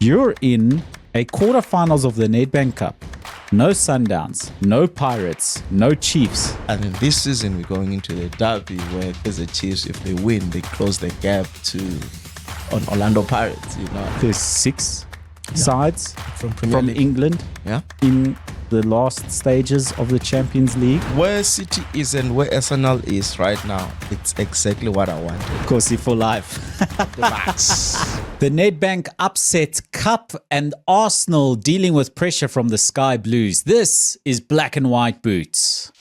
You're in a quarterfinals of the Nedbank Cup. No Sundowns, no Pirates, no Chiefs. And in this season, we're going into the derby where there's the Chiefs, if they win, they close the gap on Orlando Pirates, you know. There's six sides from England in the last stages of the Champions League. Where City is and where Arsenal is right now, it's exactly what I wanted. Kosi for life. The max. The Nedbank upset Cup and Arsenal dealing with pressure from the Sky Blues. This is Black and White Boots.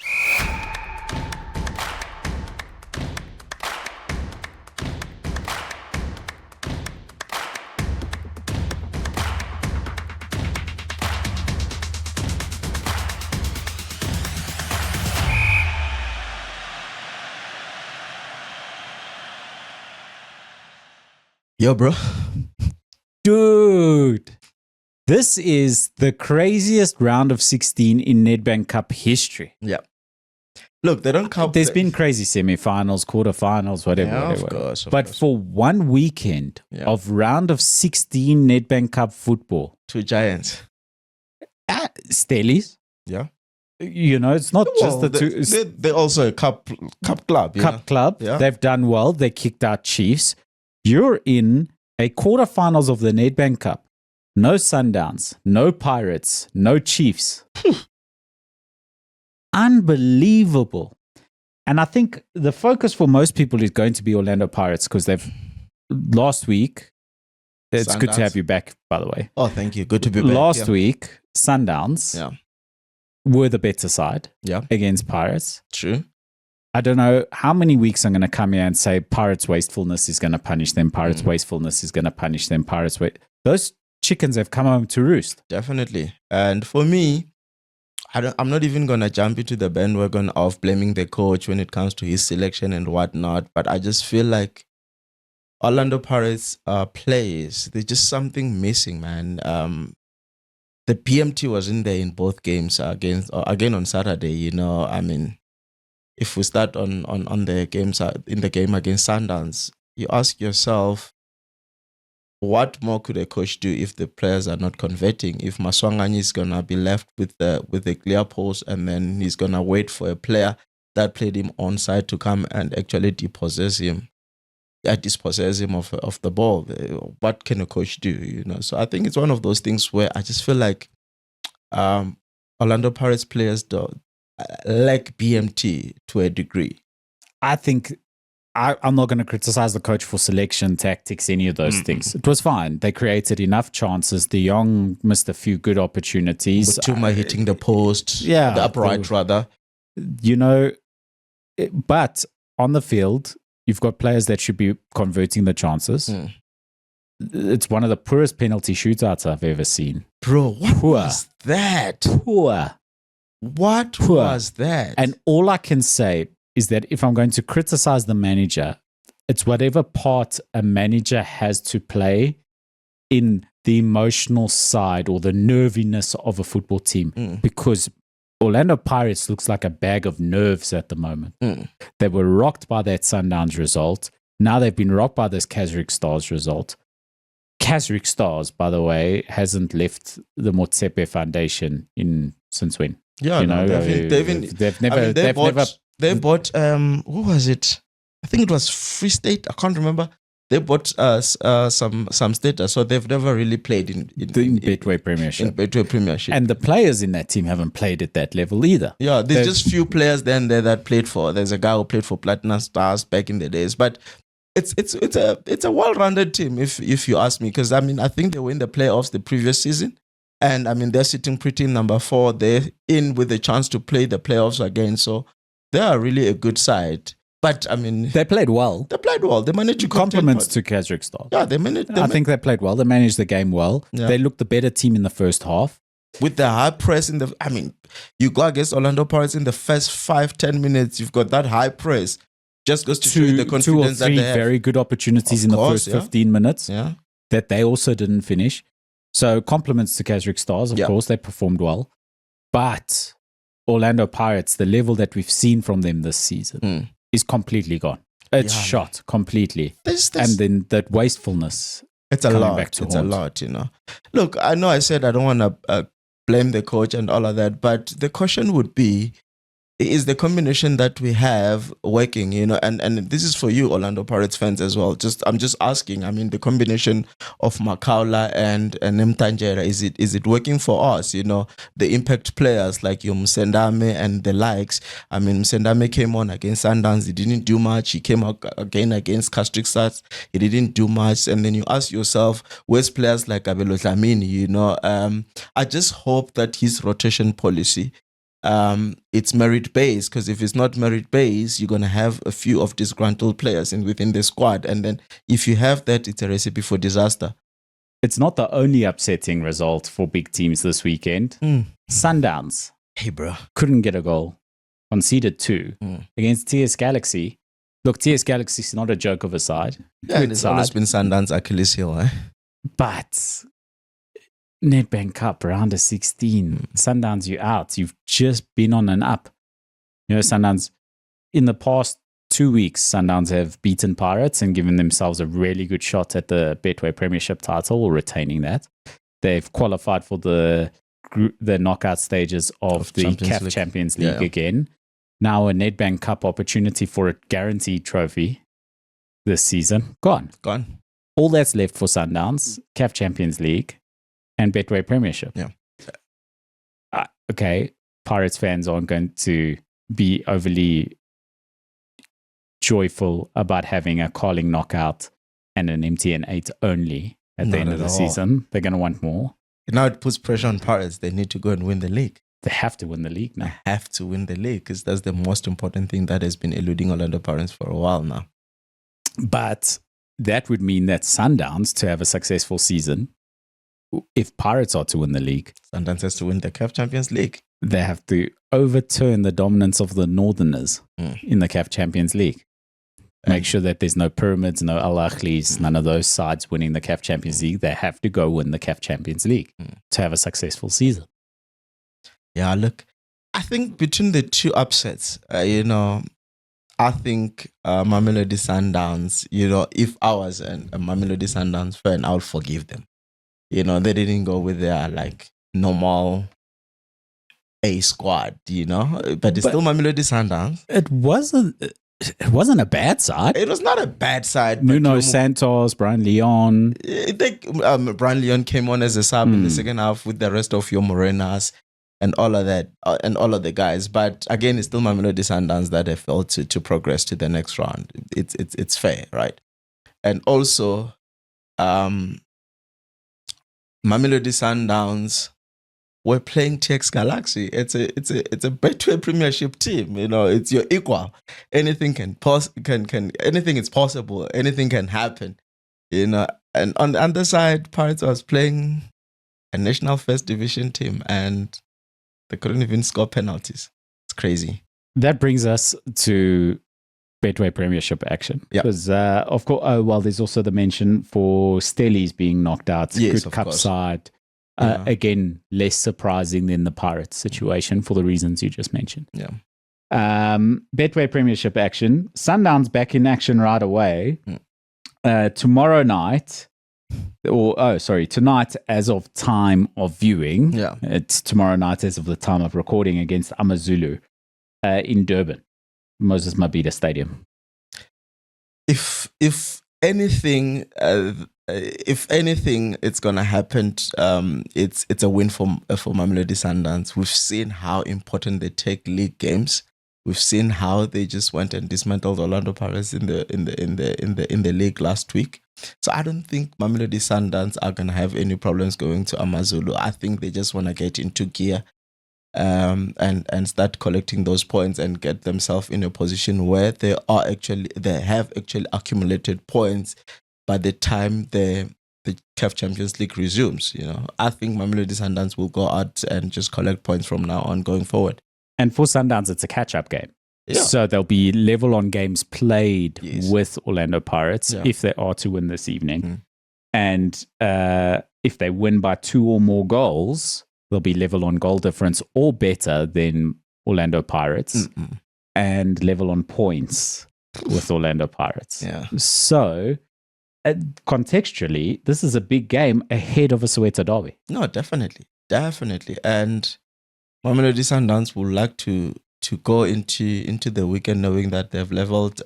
Yo, bro. Dude, this is the craziest round of 16 in Nedbank Cup history. Yeah. Look, they don't count. There's been crazy semifinals, quarterfinals, whatever. Yeah, whatever. of course. But for one weekend of round of 16 Nedbank Cup football. Two giants. Stellies. Yeah. You know, it's not just the two. They're also a cup club. Cup club. Yeah. They've done well. They kicked out Chiefs. You're in a quarterfinals of the Nedbank Cup. No Sundowns, no Pirates, no Chiefs. Unbelievable. And I think the focus for most people is going to be Orlando Pirates because they've last week. It's good to have you back, by the way. Oh, thank you. Good to be back. Last week, Sundowns were the better side against Pirates. True. I don't know how many weeks I'm going to come here and say Pirates' wastefulness is going to punish them. Pirates' wastefulness is going to punish them. Those chickens have come home to roost. Definitely. And for me, I'm not even going to jump into the bandwagon of blaming the coach when it comes to his selection and whatnot. But I just feel like Orlando Pirates players, there's just something missing, man. The PMT was in there in both games again on Saturday. You know, I mean, if we start on the games in the game against Sundowns, you ask yourself, what more could a coach do if the players are not converting? If Maswangani is gonna be left with the clear post, and then he's gonna wait for a player that played him onside to come and actually dispossess him of the ball. What can a coach do? You know, so I think it's one of those things where I just feel like Orlando Pirates players lack BMT to a degree. I think I'm not going to criticize the coach for selection, tactics, any of those things. It was fine. They created enough chances. De Jong missed a few good opportunities. Tuma hitting the post, the upright rather. You know, but on the field, you've got players that should be converting the chances. It's one of the poorest penalty shootouts I've ever seen. Bro, what was that? What was that? And all I can say is that if I'm going to criticize the manager, it's whatever part a manager has to play in the emotional side or the nerviness of a football team. Because Orlando Pirates looks like a bag of nerves at the moment. They were rocked by that Sundowns result. Now they've been rocked by this Kazrick Stars result. Kazrick Stars, by the way, hasn't left the Motsepe Foundation since when? Yeah, you know, they bought who was it? I think it was Free State. I can't remember. They bought some status, so they've never really played in Betway Premiership. And the players in that team haven't played at that level either. Yeah, there's just few players then there that played for. There's a guy who played for Platinum Stars back in the days, but it's a well-rounded team if you ask me, because I mean I think they were in the playoffs the previous season. And I mean, they're sitting pretty in number 4. They're in with a chance to play the playoffs again. So they are really a good side. But I mean, they played well. They managed to compliments to Kazrick Stars. Yeah, I think they played well. They managed the game well. Yeah. They looked the better team in the first half. With the high press you go against Orlando Pirates in the first 5-10 minutes. You've got that high press. Just goes to show you the confidence that they have. 2 or 3 very good opportunities in the first 15 minutes that they also didn't finish. So compliments to Kazrick Stars, of course, they performed well. But Orlando Pirates, the level that we've seen from them this season is completely gone. It's shot completely. And then that wastefulness It's a coming lot. back to It's haunt. a lot, you know. Look, I know I said I don't want to blame the coach and all of that, but the question would be, is the combination that we have working, you know, and this is for you, Orlando Pirates fans as well. I'm just asking. I mean, the combination of Makaula and Mtanjera, is it working for us? You know, the impact players like your Msendame and the likes. I mean, Msendame came on against Sundowns, he didn't do much. He came out again against Castric Stars, he didn't do much. And then you ask yourself, where's players like Abelo Dlamini? You know, I just hope that his rotation policy, it's merit based, because if it's not merit based, you're going to have a few of disgruntled players within the squad, and then if you have that, it's a recipe for disaster. It's not the only upsetting result for big teams this weekend. Sundowns, Hey bro, couldn't get a goal, conceded 2 against TS Galaxy. Look, TS Galaxy is not a joke of a side. yeah, and it's always been Sundowns' Achilles heel, But Nedbank Cup, round of 16. Sundowns, you out. You've just been on an up. You know, Sundowns, in the past 2 weeks, Sundowns have beaten Pirates and given themselves a really good shot at the Betway Premiership title, or retaining that. They've qualified for the knockout stages of the CAF Champions League again. Now a Nedbank Cup opportunity for a guaranteed trophy this season. Gone. All that's left for Sundowns, CAF Champions League, and Betway Premiership. Yeah. Okay, Pirates fans aren't going to be overly joyful about having a Carling knockout and an MTN 8 only at the end of the season. They're going to want more. Now it puts pressure on Pirates. They need to go and win the league. They have to win the league now. They have to win the league, because that's the most important thing that has been eluding Orlando Pirates for a while now. But that would mean that Sundowns, to have a successful season, if Pirates are to win the league, Sundowns has to win the CAF Champions League. They have to overturn the dominance of the Northerners in the CAF Champions League. Make sure that there's no Pyramids, no Al Ahlis, none of those sides winning the CAF Champions League. They have to go win the CAF Champions League to have a successful season. Yeah, look, I think between the two upsets, you know, I think Mamelodi Sundowns, you know, if I was a Mamelodi Sundowns fan, I would forgive them. You know, they didn't go with their like normal A squad, you know, but it's still Mamelodi Sundowns. It wasn't a bad side. It was not a bad side. Nuno Santos, Brian Leon. Brian Leon came on as a sub in the second half with the rest of your Morenas and all of that, and all of the guys. But again, it's still Mamelodi Sundowns that have failed to progress to the next round. It's fair, right? And also, Mamelodi Sundowns were playing TX Galaxy. It's a Betway Premiership team. You know, it's your equal. Anything anything is possible. Anything can happen. You know, and on the other side, Pirates was playing a national first division team, and they couldn't even score penalties. It's crazy. That brings us to Betway Premiership action. Because, of course, there's also the mention for Stellies being knocked out. Yes, good cup course. side. Again, less surprising than the Pirates situation for the reasons you just mentioned. Yeah. Betway Premiership action. Sundowns back in action right away. Tomorrow night, tonight as of time of viewing. Yeah. It's tomorrow night as of the time of recording against Amazulu in Durban, Moses Mabhida Stadium. If anything, it's gonna happen. It's a win for Mamelodi Sundowns. We've seen how important they take league games. We've seen how they just went and dismantled Orlando Pirates in the league last week. So I don't think Mamelodi Sundowns are gonna have any problems going to Amazulu. I think they just want to get into gear, and start collecting those points and get themselves in a position where they have actually accumulated points by the time the CAF Champions League resumes. You know, I think Mamelodi Sundowns will go out and just collect points from now on going forward. And for Sundowns, it's a catch-up game. Yeah. So they'll be level on games played with Orlando Pirates if they are to win this evening. And if they win by 2 or more goals, they'll be level on goal difference or better than Orlando Pirates and level on points with Orlando Pirates. Yeah. So contextually, this is a big game ahead of a Soweto derby. No, definitely. And Mamelodi Sundowns would like to go into the weekend knowing that they've leveled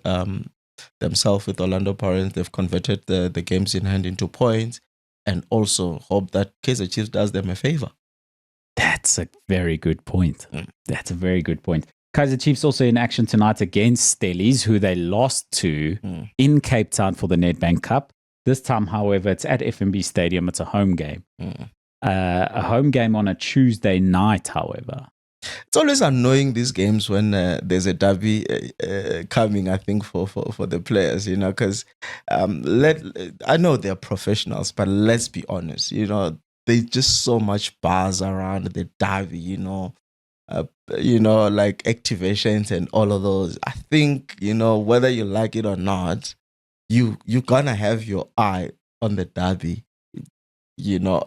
themselves with Orlando Pirates. They've converted the games in hand into points, and also hope that Kaizer Chiefs does them a favor. That's a very good point. That's a very good point. Kaizer Chiefs also in action tonight against Stellies, who they lost to in Cape Town for the Nedbank Cup. This time, however, it's at FNB Stadium. It's a home game. A home game on a Tuesday night, however. It's always annoying, these games, when there's a derby coming, I think, for the players, because I know they're professionals, but let's be honest, there's just so much buzz around the derby, like activations and all of those. I think, whether you like it or not, you're gonna have your eye on the derby,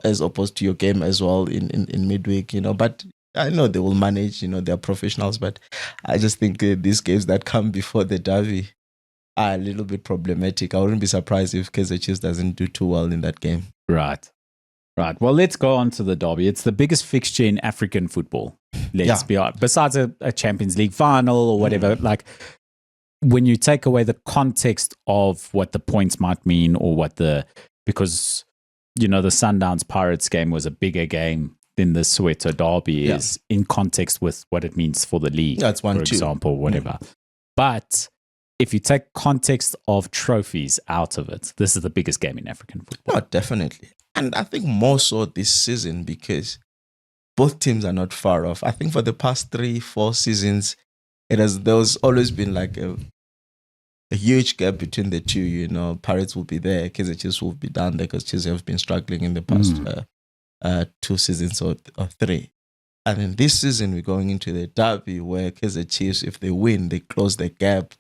as opposed to your game as well in midweek, but I know they will manage, they're professionals, but I just think these games that come before the derby are a little bit problematic. I wouldn't be surprised if Kaizer Chiefs doesn't do too well in that game. Right. Well, let's go on to the derby. It's the biggest fixture in African football. Let's be honest. Besides a Champions League final or whatever, like when you take away the context of what the points might mean or because, the Sundowns Pirates game was a bigger game than the Soweto derby is in context with what it means for the league. That's for example, whatever. But if you take context of trophies out of it, this is the biggest game in African football. No, definitely. And I think more so this season because both teams are not far off. I think for the past 3-4 seasons, there's always been like a huge gap between the two. Pirates will be there, Kaizer Chiefs will be down there because Chiefs have been struggling in the past 2 seasons or 3. And in this season, we're going into the derby where Kaizer Chiefs, if they win, they close the gap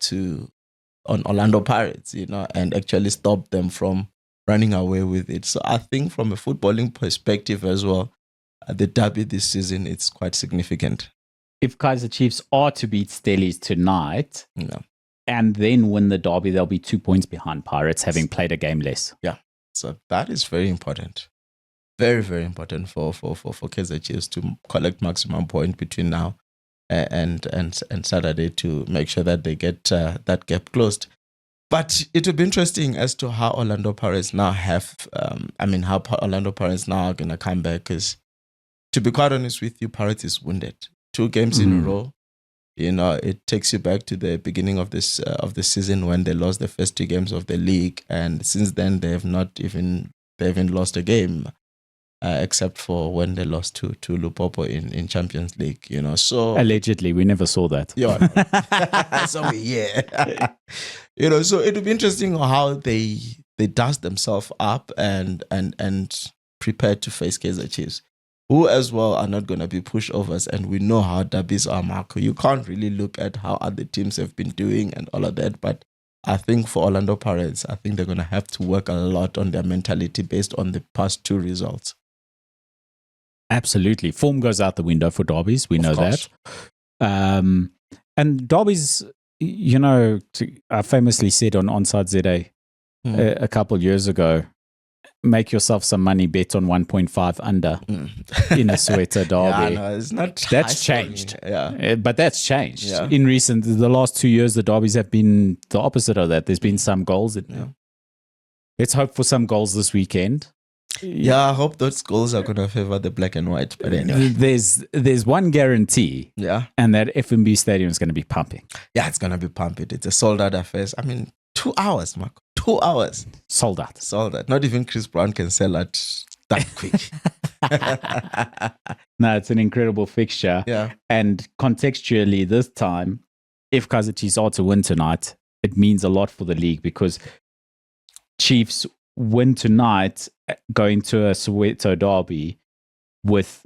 on Orlando Pirates, and actually stop them from running away with it. So I think from a footballing perspective as well, the derby this season, it's quite significant. If Kaizer Chiefs are to beat Stellies tonight and then win the derby, they'll be 2 points behind Pirates, having played a game less. Yeah, so that is very important. Very, very important for Kaizer Chiefs to collect maximum point between now and Saturday to make sure that they get that gap closed. But it will be interesting as to how Orlando Pirates now how Orlando Pirates now are going to come back. Because to be quite honest with you, Pirates is wounded. 2 games in a row. It takes you back to the beginning of this of the season when they lost the first 2 games of the league, and since then they haven't lost a game. Except for when they lost to Lupopo in Champions League, So allegedly, we never saw that. Yeah, so so it would be interesting how they dust themselves up and prepare to face Kaizer Chiefs, who as well are not going to be pushovers. And we know how derbies are, Marco. You can't really look at how other teams have been doing and all of that, but I think for Orlando Pirates, I think they're going to have to work a lot on their mentality based on the past 2 results. Absolutely. Form goes out the window for derbies. We know that. And derbies, I famously said on Onside ZA a couple of years ago, make yourself some money, bet on 1.5 under in a Soweto derby. Yeah, no, it's not. That's changed. But that's changed. Yeah. In the last 2 years, the derbies have been the opposite of that. There's been some goals. Let's hope for some goals this weekend. Yeah, I hope those goals are going to favor the black and white. But anyway, there's one guarantee. Yeah, and that FNB Stadium is going to be pumping. Yeah, it's going to be pumping. It's a sold out affair. 2 hours, Marco. 2 hours. Sold out. Not even Chris Brown can sell it that quick. No, it's an incredible fixture. Yeah. And contextually, this time, if Kaizer Chiefs are to win tonight, it means a lot for the league because Chiefs win tonight, going to a Soweto derby with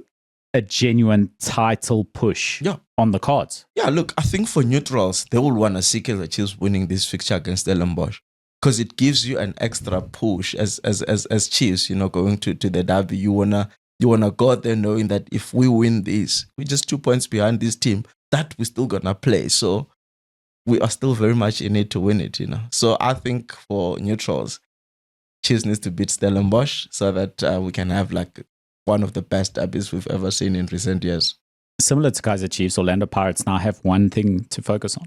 a genuine title push on the cards. Yeah, look, I think for neutrals, they will want to see Kaizer Chiefs winning this fixture against Stellenbosch because it gives you an extra push as Chiefs, going to the derby. You wanna go there knowing that if we win this, we're just 2 points behind this team, that we're still gonna play. So we are still very much in it to win it, So I think for neutrals, Chiefs needs to beat Stellenbosch so that we can have like one of the best derbies we've ever seen in recent years. Similar to Kaizer Chiefs, Orlando Pirates now have one thing to focus on.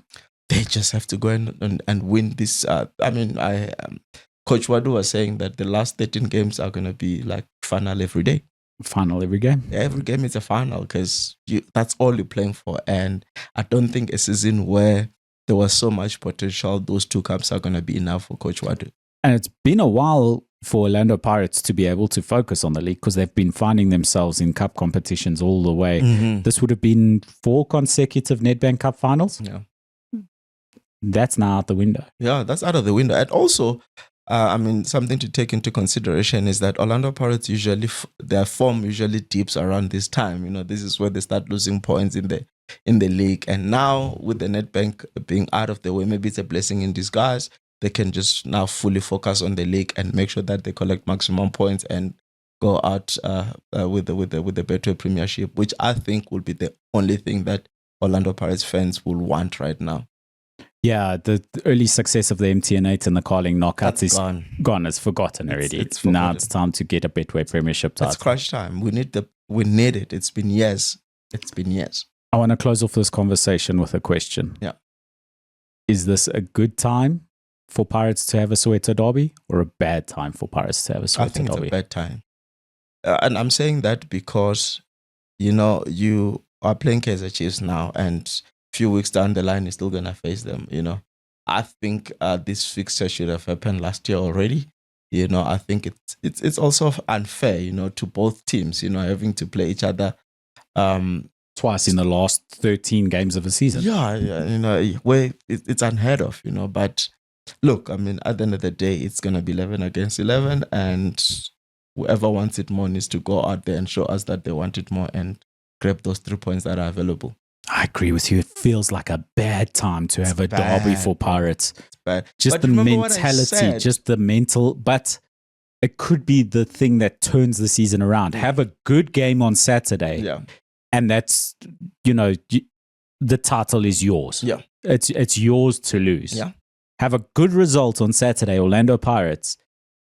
They just have to go and win this. Coach Wadu was saying that the last 13 games are going to be like final every day. Final every game. Every game is a final because that's all you're playing for. And I don't think a season where there was so much potential, those 2 cups are going to be enough for Coach Wadu. And it's been a while for Orlando Pirates to be able to focus on the league because they've been finding themselves in cup competitions all the way. Mm-hmm. This would have been 4 consecutive Nedbank Cup finals. Yeah. That's now out the window. Yeah, that's out of the window. And also, something to take into consideration is that Orlando Pirates their form usually dips around this time. This is where they start losing points in the league. And now with the Nedbank being out of the way, maybe it's a blessing in disguise. They can just now fully focus on the league and make sure that they collect maximum points and go out with the Betway Premiership, which I think will be the only thing that Orlando Pirates fans will want right now. Yeah, the early success of the MTN8 and the Carling knockouts is gone. It's forgotten already. It's forgotten. Now it's time to get a Betway Premiership title. It's crunch time. We need it. It's been years. I want to close off this conversation with a question. Yeah. Is this a good time for Pirates to have a Soweto derby or a bad time for Pirates to have a Soweto derby? I think it's a bad time. And I'm saying that because, you are playing Kaizer Chiefs now and few weeks down the line, you're still going to face them, I think this fixture should have happened last year already. I think it's also unfair, to both teams, having to play each other twice in the last 13 games of a season. Yeah, where it's unheard of, But look, at the end of the day, it's going to be 11 against 11, and whoever wants it more needs to go out there and show us that they want it more and grab those 3 points that are available. I agree with you. It feels like a bad time to have a derby for Pirates. It's bad. Just the mentality, just the mental. But it could be the thing that turns the season around. Have a good game on Saturday. Yeah. And that's, the title is yours. Yeah. It's yours to lose. Yeah. Have a good result on Saturday, Orlando Pirates.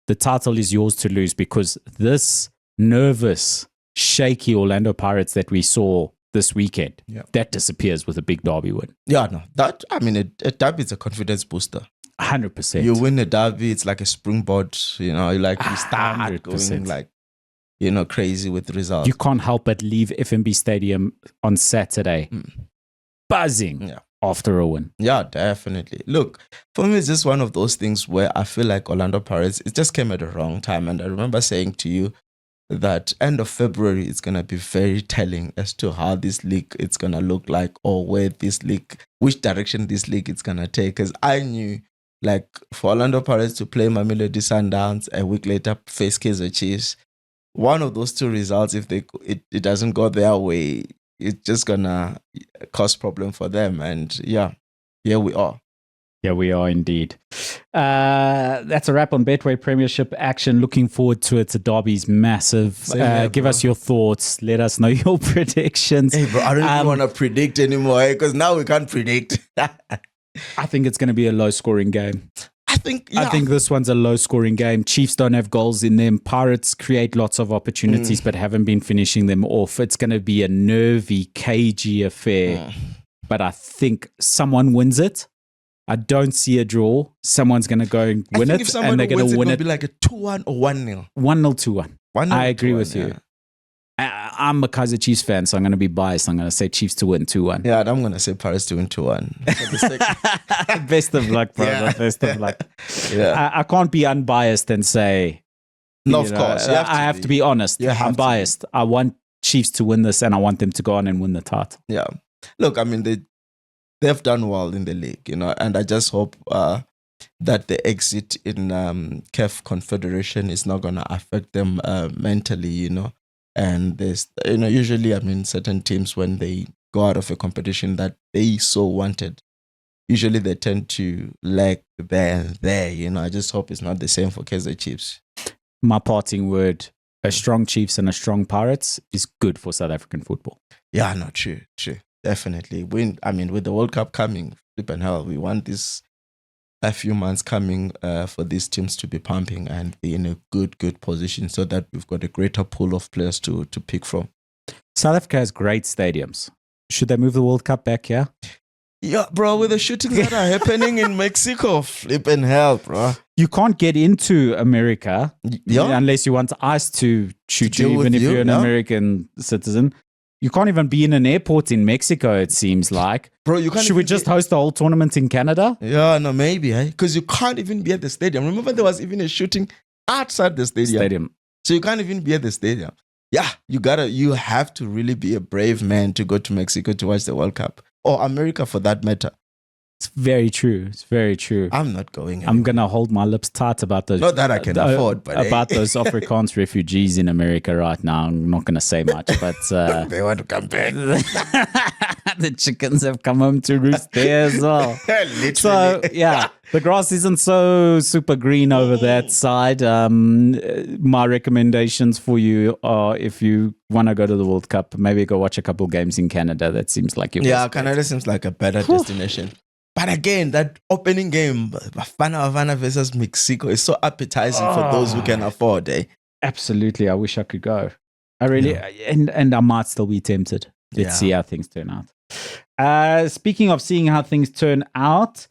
The title is yours to lose because this nervous, shaky Orlando Pirates that we saw this weekend, that disappears with a big derby win. Yeah, no, a derby is a confidence booster. 100%. You win a derby, it's like a springboard. You start 100%. Going crazy with results. You can't help but leave FNB Stadium on Saturday buzzing after a win. Yeah, definitely. Look, for me, it's just one of those things where I feel like Orlando Pirates, it just came at the wrong time. And I remember saying to you that end of February is going to be very telling as to how this league it's going to look like, or which direction this league is going to take. Because I knew, for Orlando Pirates to play Mamelodi Sundowns, a week later face Kaizer Chiefs, one of those 2 results, if it doesn't go their way, it's just going to cause problem for them. And here we are. Yeah, we are indeed. That's a wrap on Betway Premiership action. Looking forward to it. The derby's massive. Give us your thoughts. Let us know your predictions. Hey, bro, I don't even want to predict anymore because now we can't predict. I think it's going to be a low-scoring game. I think this one's a low-scoring game. Chiefs don't have goals in them. Pirates create lots of opportunities but haven't been finishing them off. It's going to be a nervy, cagey affair. But I think someone wins it. I don't see a draw. Someone's going to go and win it, and they're going to win it. It'll be like a 2-1 or 1-0. 1-0, 2-1. I agree with you. I'm a Kaizer Chiefs fan, so I'm going to be biased. I'm going to say Chiefs to win 2-1. Yeah, and I'm going to say Paris to win 2-1. Best of luck, brother. Yeah. Best of luck. Yeah. I can't be unbiased and say... No, of course. I have to be honest. I'm biased. I want Chiefs to win this, and I want them to go on and win the title. Yeah. Look, they've done well in the league, and I just hope that the exit in CAF Confederation is not going to affect them mentally, And there's, usually, certain teams, when they go out of a competition that they so wanted, usually they tend to lag there and there, I just hope it's not the same for Kaizer Chiefs. My parting word, a strong Chiefs and a strong Pirates is good for South African football. Yeah, no, true. Definitely. With the World Cup coming, flip and hell, we want this a few months coming for these teams to be pumping and be in a good position so that we've got a greater pool of players to pick from. South Africa has great stadiums. Should they move the World Cup back here? Yeah, bro, with the shootings that are happening in Mexico, flipping hell, bro. You can't get into America unless you want ICE to shoot you, even if you're an American citizen. You can't even be in an airport in Mexico, it seems like. Bro, you can't. Should we just host the whole tournament in Canada? Yeah, no, maybe, because you can't even be at the stadium. Remember, there was even a shooting outside the stadium. So you can't even be at the stadium. Yeah, you have to really be a brave man to go to Mexico to watch the World Cup. Or America, for that matter. It's very true. It's very true. I'm not going anywhere. I'm going to hold my lips tight about those. Not that I can afford, but about those Afrikaans refugees in America right now. I'm not going to say much, but they want to come back. The chickens have come home to roost there as well. Literally. So yeah, the grass isn't so super green over that side. My recommendations for you are, if you want to go to the World Cup, maybe go watch a couple games in Canada. That seems like Canada seems like a better destination. But again, that opening game, Bafana versus Mexico, is so appetizing for those who can afford. Absolutely. I wish I could go. I really, and I might still be tempted. Let's see how things turn out. Speaking of seeing how things turn out,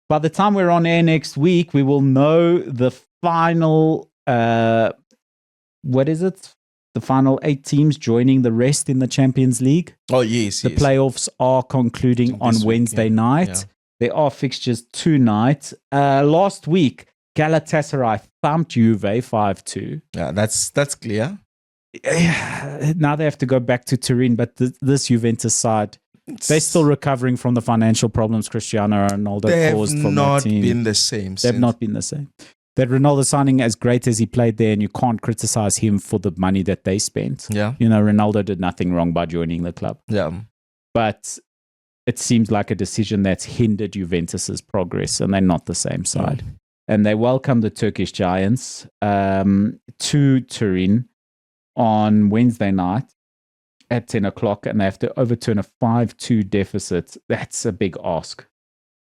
by the time we're on air next week, we will know the final, what is it? The final 8 teams joining the rest in the Champions League. Oh, yes. The playoffs are concluding on Wednesday night. Yeah. There are fixtures tonight. Last week, Galatasaray thumped Juve 5-2. Yeah, that's clear. Now they have to go back to Turin, but this Juventus side, they're still recovering from the financial problems Cristiano Ronaldo caused for their team. They've not been the same. They've not been the same. That Ronaldo signing, as great as he played there, and you can't criticize him for the money that they spent. Yeah. You know, Ronaldo did nothing wrong by joining the club. Yeah. But it seems like a decision that's hindered Juventus's progress, and they're not the same side. And they welcome the Turkish giants to Turin on Wednesday night at 10 o'clock, and they have to overturn a 5-2 deficit. That's a big ask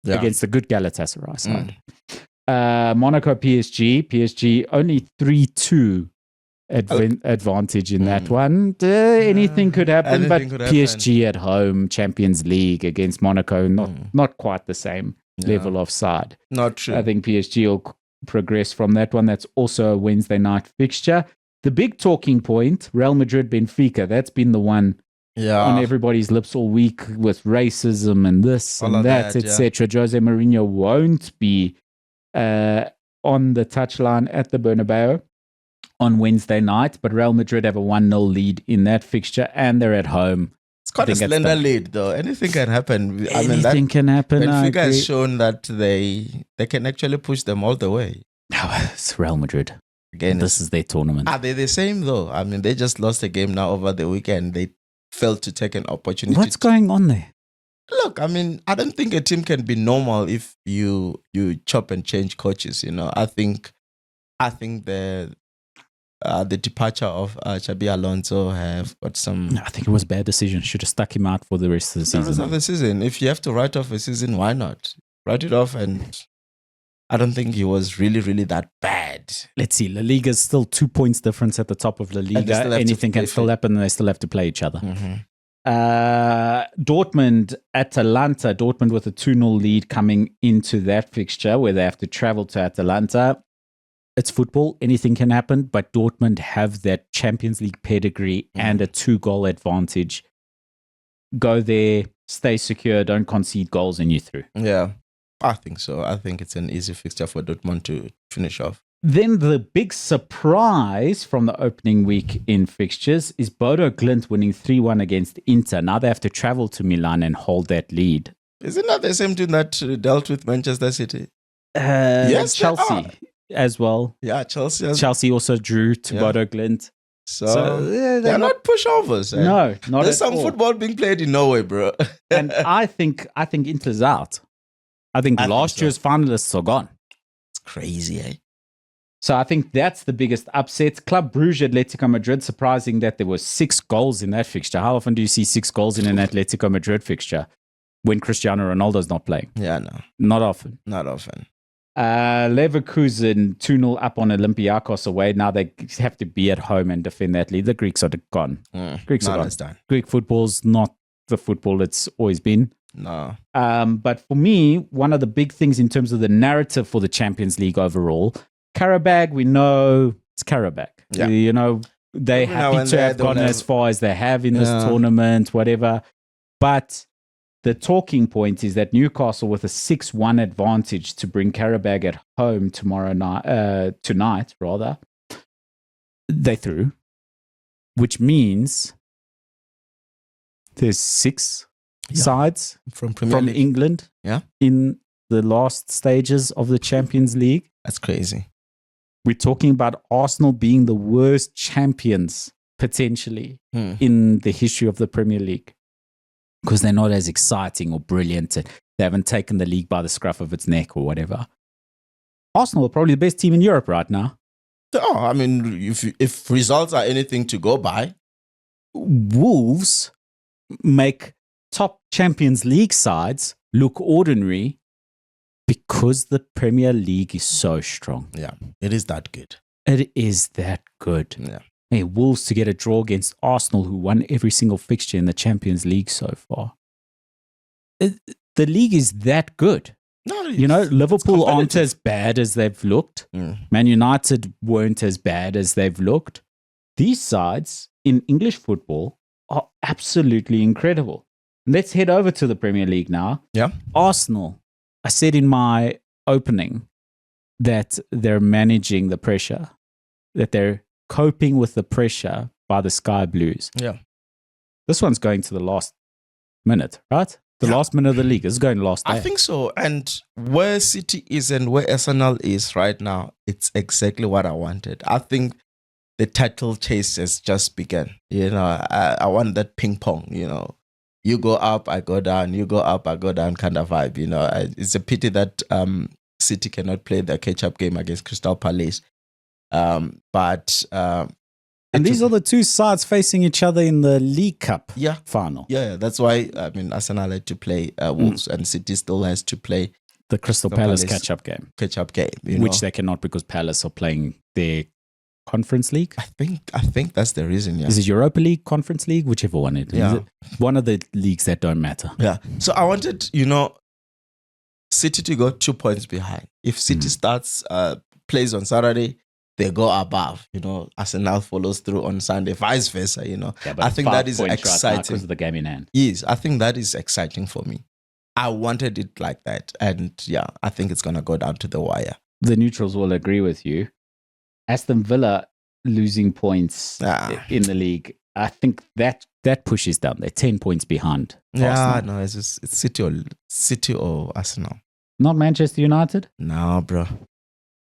against the good Galatasaray side. Monaco PSG only 3-2 advantage in that one. Anything could happen, but PSG at home, Champions League against Monaco, not quite the same level of side. Not true. I think PSG will progress from that one. That's also a Wednesday night fixture. The big talking point, Real Madrid Benfica, that's been the one on everybody's lips all week with racism and this and that, etc. Jose Mourinho won't be on the touchline at the Bernabeu on Wednesday night, but Real Madrid have a 1-0 lead in that fixture, and they're at home. It's quite a slender lead, though. Anything can happen. Anything can happen. Benfica has shown that they can actually push them all the way. No, it's Real Madrid. Again, this is their tournament. Are they the same, though? I mean, they just lost a game now over the weekend. They failed to take an opportunity. What's going on there? Look, I mean, I don't think a team can be normal if you chop and change coaches. You know, I think the departure of Xabi Alonso have got some. I think it was a bad decision. Should have stuck him out for the rest of the season. If you have to write off a season, why not write it off? And I don't think he was really that bad. Let's see. La Liga is still 2 points difference at the top of La Liga. Anything can still happen, and they still have to play each other. Dortmund, Atalanta. Dortmund with a 2-0 lead coming into that fixture where they have to travel to Atalanta. It's football. Anything can happen, but Dortmund have that Champions League pedigree and a 2-goal advantage. Go there, stay secure, don't concede goals, and you're through. Yeah, I think so. I think it's an easy fixture for Dortmund to finish off. Then the big surprise from the opening week in fixtures is Bodo Glimt winning 3-1 against Inter. Now they have to travel to Milan and hold that lead. Isn't that the same team that dealt with Manchester City? Yes, Chelsea as well. Yeah, Chelsea. Chelsea also drew to Bodo Glimt. So they're not pushovers. No, not at all. There's some football being played in Norway, bro. And I think Inter's out. I think last year's finalists are gone. It's crazy, eh? So I think that's the biggest upset. Club Brugge, Atletico Madrid, surprising that there were 6 goals in that fixture. How often do you see 6 goals in an Atletico Madrid fixture? when Cristiano Ronaldo's not playing. Yeah, no. Not often. Not often. Leverkusen 2-0 up on Olympiacos away. Now they have to be at home and defend that lead. The Greeks are gone. Greeks are gone. Greek football's not the football it's always been. No. But for me, one of the big things in terms of the narrative for the Champions League overall, Karabag, we know it's Karabag. Yeah. You know, they're happy to have gone as far as they have in this tournament, whatever. But the talking point is that Newcastle, with a 6-1 advantage to bring Karabag at home tonight, they threw, which means there's 6 sides from England in the last stages of the Champions League. That's crazy. We're talking about Arsenal being the worst champions potentially in the history of the Premier League, because they're not as exciting or brilliant. They haven't taken the league by the scruff of its neck or whatever. Arsenal are probably the best team in Europe right now. Oh, I mean, if results are anything to go by. Wolves make top Champions League sides look ordinary because the Premier League is so strong. Yeah, it is that good. It is that good. Yeah. Hey, Wolves to get a draw against Arsenal, who won every single fixture in the Champions League so far. The league is that good. No, you know, Liverpool aren't as bad as they've looked. Man United weren't as bad as they've looked. These sides in English football are absolutely incredible. Let's head over to the Premier League now. Yeah. Arsenal, I said in my opening that they're managing the pressure, that they're coping with the pressure by the Sky Blues. Yeah. This one's going to the last minute, right? The last minute of the league is going last day. I think so. And where City is and where Arsenal is right now, it's exactly what I wanted. I think the title chase has just begun. You know, I want that ping pong, you know. You go up, I go down. You go up, I go down kind of vibe, you know. It's a pity that City cannot play the catch-up game against Crystal Palace. And these are the two sides facing each other in the League Cup final. Yeah, that's why, I mean, Arsenal had to play Wolves and City still has to play the Crystal Palace catch-up game. Which they cannot because Palace are playing their Conference League. I think that's the reason, yeah. Is it Europa League, Conference League? Whichever one it is. Yeah. Is it one of the leagues that don't matter. Yeah. So I wanted, you know, City to go 2 points behind. If City plays on Saturday, they go above, you know. Arsenal follows through on Sunday, vice versa, you know. Yeah, but I think that is exciting. Right because of the game in hand. Yes, I think that is exciting for me. I wanted it like that. And yeah, I think it's going to go down to the wire. The neutrals will agree with you. Aston Villa losing points in the league. I think that pushes down. They're 10 points behind. Yeah, Arsenal. no, it's City or Arsenal. Not Manchester United? No, bro.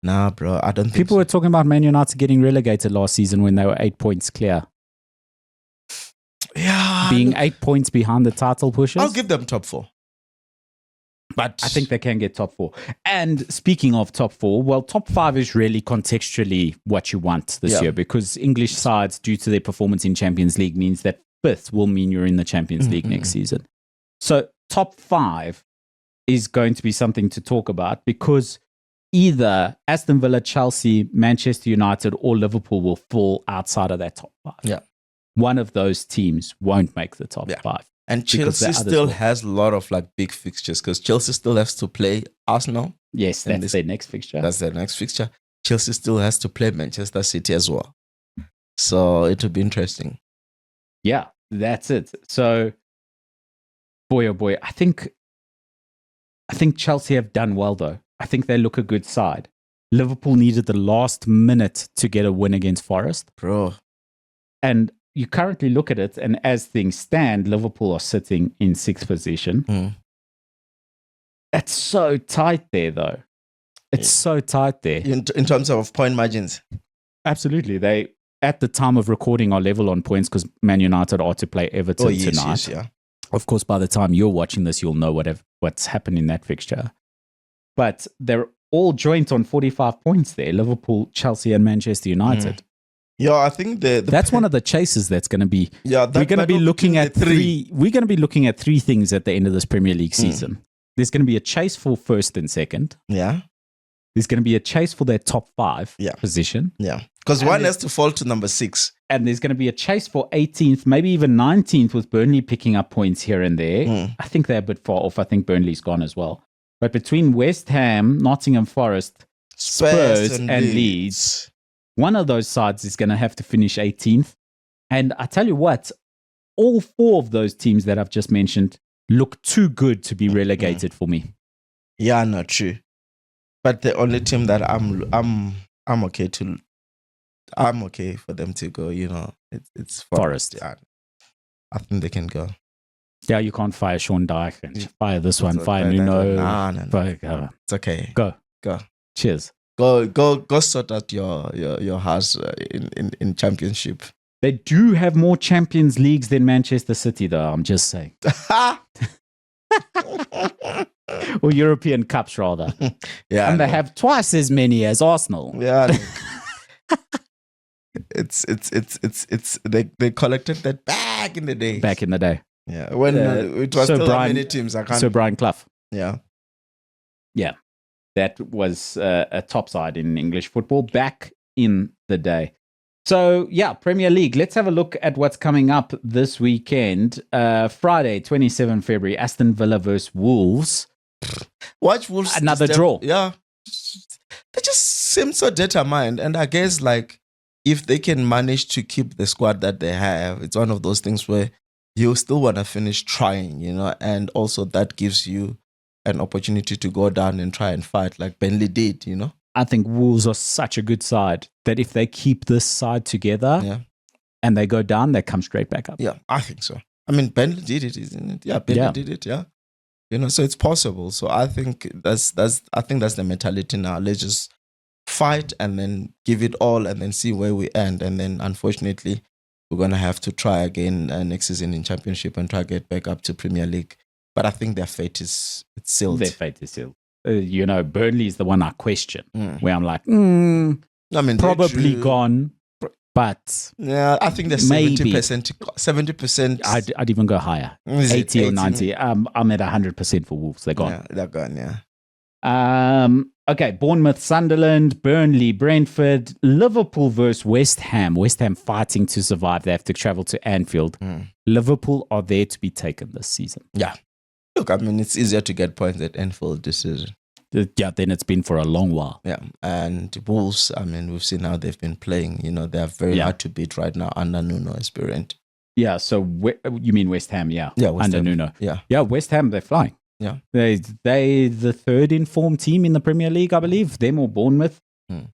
I don't think People were talking about Man United getting relegated last season when they were 8 points clear. Yeah. Being 8 points behind the title pushers. I'll give them top 4. But I think they can get top 4. And speaking of top 4, well, top 5 is really contextually what you want this year, because English sides, due to their performance in Champions League, means that 5th will mean you're in the Champions League next season. So top 5 is going to be something to talk about, because either Aston Villa, Chelsea, Manchester United, or Liverpool will fall outside of that top 5. Yeah. One of those teams won't make the top 5. And Chelsea still has a lot of like big fixtures, because Chelsea still has to play Arsenal. Yes, that's their next fixture. That's their next fixture. Chelsea still has to play Manchester City as well. So it will be interesting. Yeah, that's it. So, boy, oh boy, I think Chelsea have done well, though. I think they look a good side. Liverpool needed the last minute to get a win against Forest. Bro. And you currently look at it, and as things stand, Liverpool are sitting in 6th position. It's so tight there, though. It's so tight there. In terms of point margins? Absolutely. They, at the time of recording, are level on points because Man United are to play Everton tonight. Yes, yeah. Of course, by the time you're watching this, you'll know what's happened in that fixture. But they're all joint on 45 points there, Liverpool, Chelsea, and Manchester United. Yeah, I think that's one of the chases that's going to be. Yeah, we're going to be looking at three. We're going to be looking at three things at the end of this Premier League season. There's going to be a chase for first and second. Yeah. There's going to be a chase for their top 5 position. Yeah. Because one has to fall to number 6. And there's going to be a chase for 18th, maybe even 19th, with Burnley picking up points here and there. I think they're a bit far off. I think Burnley's gone as well. But between West Ham, Nottingham Forest, Spurs and Leeds, one of those sides is going to have to finish 18th. And I tell you what, all 4 of those teams that I've just mentioned look too good to be relegated for me. Yeah, not true. But the only team that I'm okay for them to go, it's Forest. Yeah, I think they can go. Yeah, you can't fire Sean Dyche and fire this one, fire Nuno. No. It's okay. Go. Cheers. Go sort out your house in championship. They do have more Champions Leagues than Manchester City, though. I'm just saying. Or European Cups, rather. Yeah, and they have twice as many as Arsenal. Yeah. It's they collected that back in the day. Back in the day. Yeah, when it was still many teams. Sir Brian Clough. Yeah. That was a top side in English football back in the day. So, Premier League. Let's have a look at what's coming up this weekend. Friday, 27 February, Aston Villa versus Wolves. Watch Wolves. Another draw. Yeah. They just seem so determined. And I guess, if they can manage to keep the squad that they have, it's one of those things where you still want to finish trying, and also that gives you an opportunity to go down and try and fight like Burnley did, I think Wolves are such a good side that if they keep this side together and they go down, they come straight back up. Yeah, I think so. I mean, Burnley did it, isn't it? Yeah, Burnley did it, yeah. So it's possible. So I think that's the mentality now. Let's just fight and then give it all and then see where we end. And then unfortunately, we're going to have to try again next season in Championship and try to get back up to Premier League. But I think their fate is sealed. Their fate is sealed. Burnley is the one I question, where I'm like, probably gone, but I think there's 70%. I'd even go higher, 80 or 90. I'm at 100% for Wolves. They're gone. Yeah, they're gone. Yeah. Okay, Bournemouth, Sunderland, Burnley, Brentford, Liverpool versus West Ham. West Ham fighting to survive. They have to travel to Anfield. Liverpool are there to be taken this season. Yeah. Look, it's easier to get points at Anfield this season. Yeah, then it's been for a long while. Yeah, and Wolves, we've seen how they've been playing. They're very hard to beat right now under Nuno Espirito. Yeah, so you mean West Ham, Yeah, West under Ham. Nuno. Yeah, West Ham, they're flying. Yeah. They the third informed team in the Premier League, I believe. Them or Bournemouth.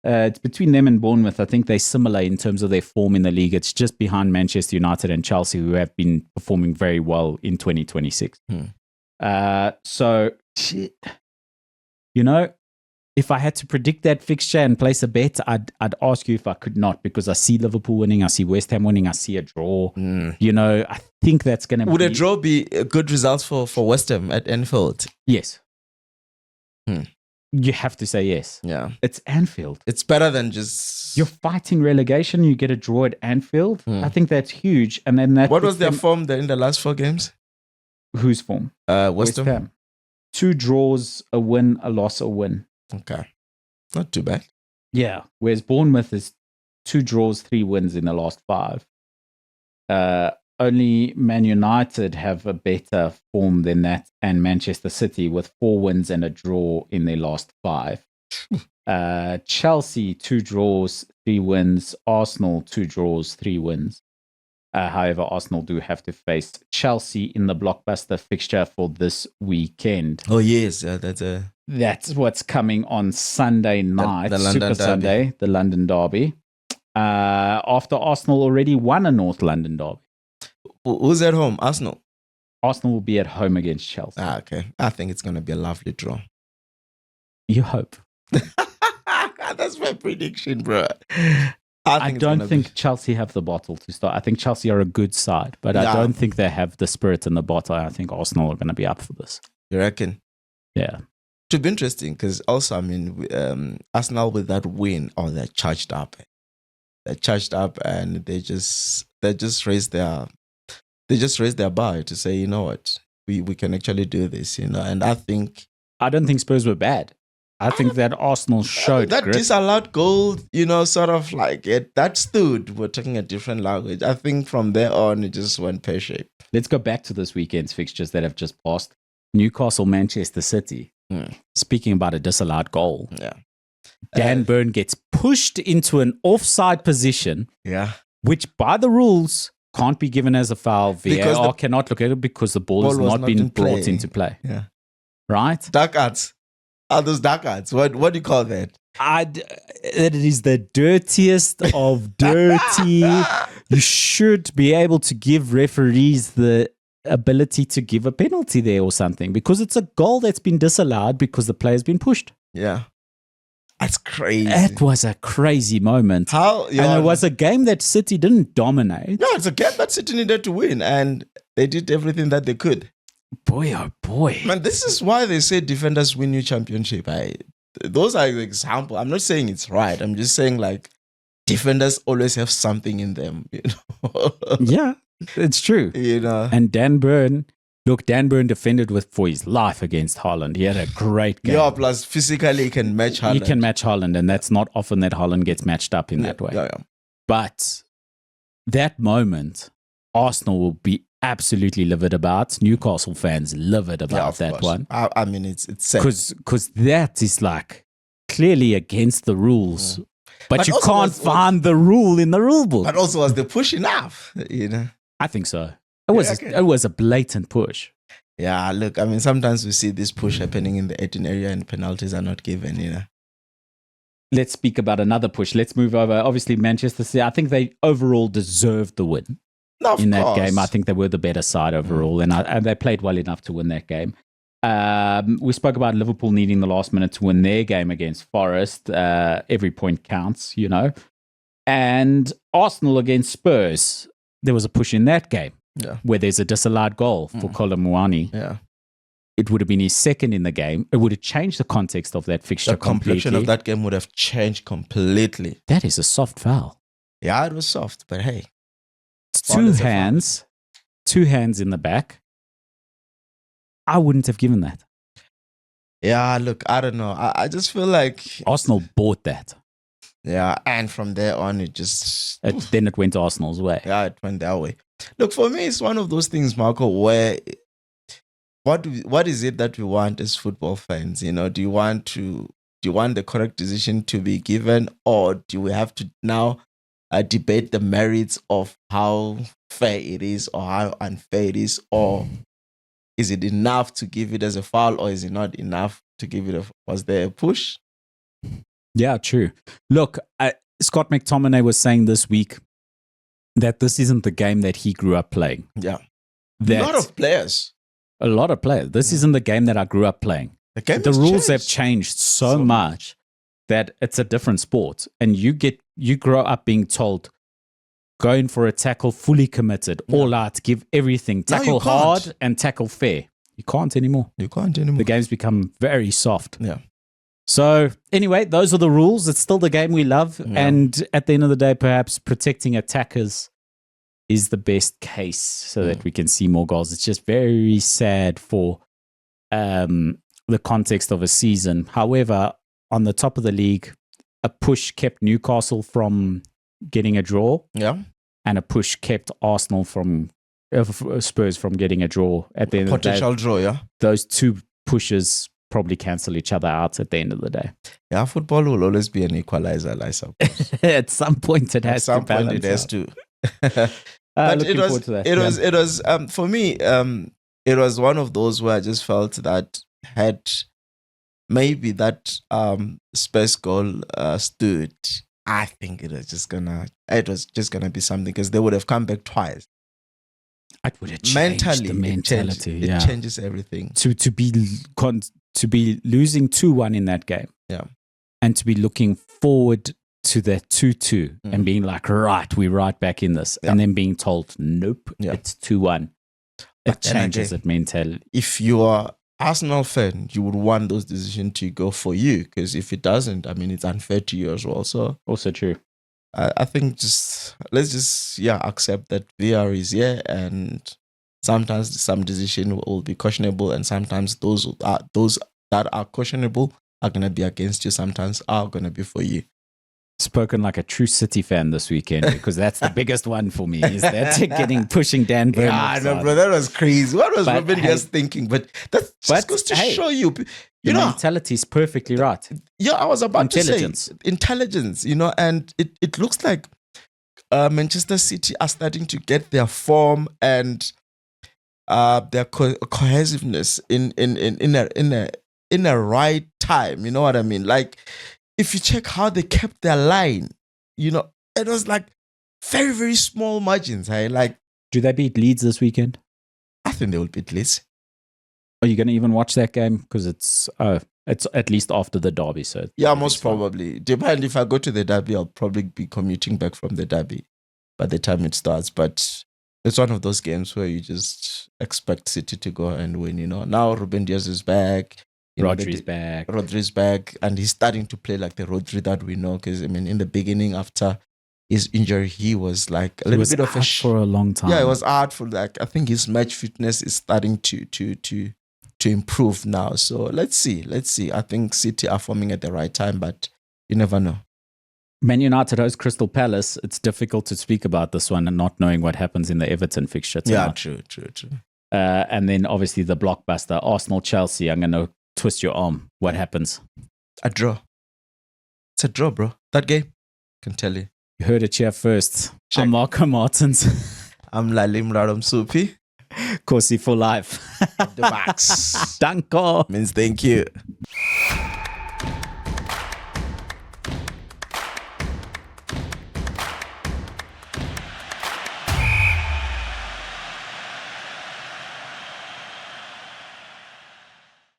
It's between them and Bournemouth. I think they're similar in terms of their form in the league. It's just behind Manchester United and Chelsea, who have been performing very well in 2026. So, if I had to predict that fixture and place a bet, I'd ask you if I could not, because I see Liverpool winning, I see West Ham winning, I see a draw. I think that's going to be... Would a draw be a good result for West Ham at Anfield? Yes. You have to say yes. Yeah. It's Anfield. It's better than just... You're fighting relegation, you get a draw at Anfield. I think that's huge. And then that... What was their form there in the last 4 games? Whose form? West Ham. 2 draws, a win, a loss, a win. Okay. Not too bad. Yeah. Whereas Bournemouth is 2 draws, 3 wins in the last 5. Only Man United have a better form than that, and Manchester City with 4 wins and a draw in their last 5. Chelsea, 2 draws, 3 wins. Arsenal, 2 draws, 3 wins. However, Arsenal do have to face Chelsea in the blockbuster fixture for this weekend. Oh, yes. That's what's coming on Sunday night, the London Super Derby. Sunday, the London Derby. After Arsenal already won a North London Derby. Who's at home? Arsenal? Arsenal will be at home against Chelsea. Okay. I think it's going to be a lovely draw. You hope. That's my prediction, bro. I don't think Chelsea have the bottle to start. I think Chelsea are a good side, but I don't think they have the spirit in the bottle. I think Arsenal are going to be up for this. You reckon? Yeah. To be interesting, because also, Arsenal with that win, they're charged up. they're charged up, and they just raise their bar to say, you know what, we can actually do this, you know. And I don't think Spurs were bad. I think that Arsenal showed that grit. disallowed goal, you know, sort of like that stood. We're talking a different language. I think from there on, it just went pear-shaped. Let's go back to this weekend's fixtures that have just passed. Newcastle, Manchester City. Speaking about a disallowed goal. Yeah. Dan Burn gets pushed into an offside position. Yeah. Which by the rules can't be given as a foul. Because VAR cannot look at it because the ball has not been brought into play. Yeah. Right? Dark arts. Are those dark arts? What do you call that? It is the dirtiest of dirty. You should be able to give referees the ability to give a penalty there or something, because it's a goal that's been disallowed because the player's been pushed. Yeah. That's crazy. It was a crazy moment. And it was a game that City didn't dominate. No, it's a game that City needed to win, and they did everything that they could. Boy, oh boy. Man, this is why they say defenders win your championship. Those are the example. I'm not saying it's right. I'm just saying, like, defenders always have something in them, you know. Yeah, it's true. You know. And Dan Burn defended for his life against Haaland. He had a great game. Yeah, plus physically he can match Haaland. He can match Haaland, and that's not often that Haaland gets matched up in that way. Yeah. But that moment, Arsenal will be absolutely livid about. Newcastle fans livid about that one. I mean, it's sad. Because that is like clearly against the rules. But you can't find the rule in the rule book. But also, was the push enough? You know, I think so. It was a blatant push. Yeah, look, I mean, sometimes we see this push happening in the 18 area and penalties are not given, you know. Let's speak about another push. Let's move over. Obviously, Manchester City, I think they overall deserved the win. In that game. I think they were the better side overall, and they played well enough to win that game. We spoke about Liverpool needing the last minute to win their game against Forest. Every point counts, you know. And Arsenal against Spurs, there was a push in that game where there's a disallowed goal for Kolomuani. Yeah. It would have been his second in the game. It would have changed the context of that fixture completely. The complexion of that game would have changed completely. That is a soft foul. Yeah, it was soft, but hey. Two hands in the back. I wouldn't have given that. Yeah, look, I don't know. I just feel like Arsenal bought that. Yeah, and from there on, then it went Arsenal's way. Yeah, it went their way. Look, for me, it's one of those things, Marco, where what is it that we want as football fans? You know, do you want the correct decision to be given, or do we have to now debate the merits of how fair it is or how unfair it is, or is it enough to give it as a foul, or is it not enough to give it was there a push? Yeah, true. Look, Scott McTominay was saying this week that this isn't the game that he grew up playing. Yeah. A lot of players. This isn't the game that I grew up playing. The rules have changed so much that it's a different sport. And you grow up being told, go in for a tackle fully committed, all out, give everything, tackle hard and tackle fair. You can't anymore. The game's become very soft. Yeah. So anyway, those are the rules. It's still the game we love. Yeah. And at the end of the day, perhaps protecting attackers is the best case so that we can see more goals. It's just very sad for the context of a season. However, on the top of the league, a push kept Newcastle from getting a draw. Yeah. And a push kept Arsenal from Spurs from getting a draw at the end of the day. Potential draw, yeah. Those two pushes probably cancel each other out at the end of the day. Yeah, football will always be an equalizer, I suppose. At some point it has to balance. At some point it has to. But it was for me, it was one of those where I just felt that had maybe that Spurs goal stood, I think it was just gonna be something, because they would have come back twice. It would have changed the mentality. It changes everything. To be losing 2-1 in that game. Yeah. And to be looking forward to that 2-2 and being like, right, we're right back in this. Yeah. And then being told, nope, it's 2-1. It changes that mentality. If you are Arsenal fan, you would want those decisions to go for you, because if it doesn't, I mean, it's unfair to you as well. So also true. I think let's just accept that VR is here, and sometimes some decision will be questionable, and sometimes those that are questionable are gonna be against you. Sometimes are gonna be for you. Spoken like a true City fan this weekend, because that's the biggest one for me. Is that pushing Dan Burn? Yeah, no, bro, that was crazy. What was Ruben just thinking? But that just goes to show you. You know, mentality is perfectly right. Yeah, I was about to say intelligence. You know, and it looks like Manchester City are starting to get their form and their cohesiveness in a right time. You know what I mean? Like, if you check how they kept their line, you know, it was like very, very small margins. Like, do they beat Leeds this weekend? I think they will beat Leeds. Are you going to even watch that game? Because it's at least after the derby. So yeah, most probably. Depend if I go to the derby, I'll probably be commuting back from the derby by the time it starts. But it's one of those games where you just expect City to go and win. You know, now Ruben Dias is back. Rodri's back. Rodri's back, and he's starting to play like the Rodri that we know. Because I mean, in the beginning, after his injury, he was like a little bit of out for a long time. Yeah, it was out for like, I think his match fitness is starting to improve now. So let's see. I think City are forming at the right time, but you never know. Man United host Crystal Palace. It's difficult to speak about this one and not knowing what happens in the Everton fixture tonight. Yeah, true. And then obviously the blockbuster Arsenal-Chelsea. I'm going to twist your arm. What happens? A draw. It's a draw, bro. That game, I can tell you. You heard it here first. I'm Marco Martins. I'm Mulalo Musuphi. Corsi for life. The max. Danko. Means thank you.